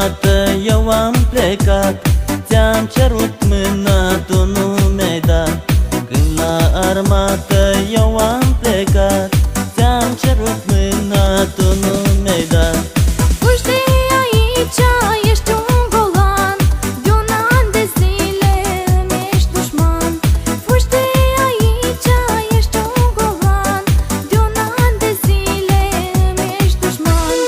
armată eu am plecat, ți-am cerut mâna, tu nu mi-ai dat. Când la armată eu am plecat, ți-am cerut mâna, tu nu mi-ai dat. Fugi de aici, ești un golan, de un an de zile îmi ești dușman. Fugi de aici, ești un golan, de un an de zile îmi ești dușman.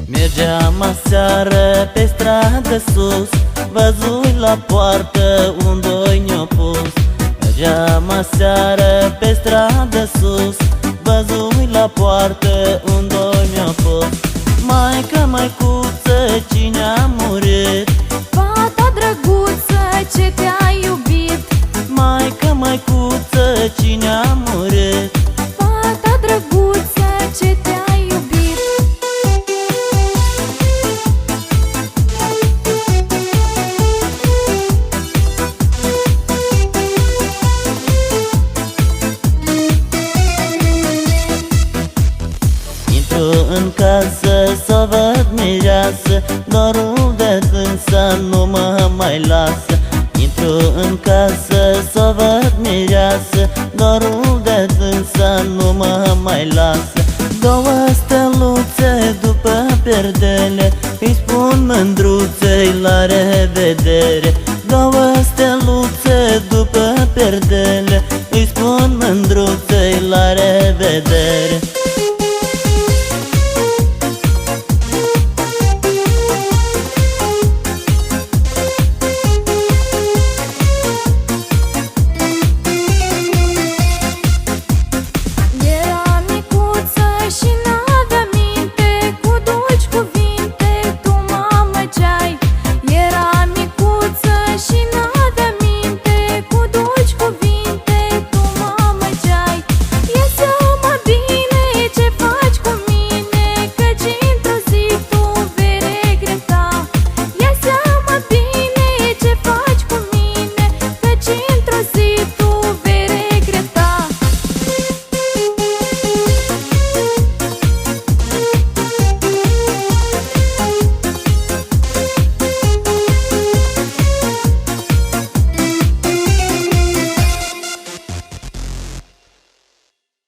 Mergeam aseară pe stradă sus, văzui la poartă un doi ne-o pus. Mergeam aseară pe stradă sus, văzui la poartă un doi ne-o pus. Maică, maicuță, cine a murit? Fata drăguță ce te-a iubit. Maică, maicuță, cine a murit? Fata drăguță ce te-a iubit. Intru în casă s-o văd mireasă, dorul de dânsa nu mă mai lasă. Intru în casă s-o văd mireasă, dorul de dânsa nu mă mai lasă. Două steluțe după perdele, îi spun mândruței la revedere. Două steluțe după perdele, îi spun mândruței la revedere.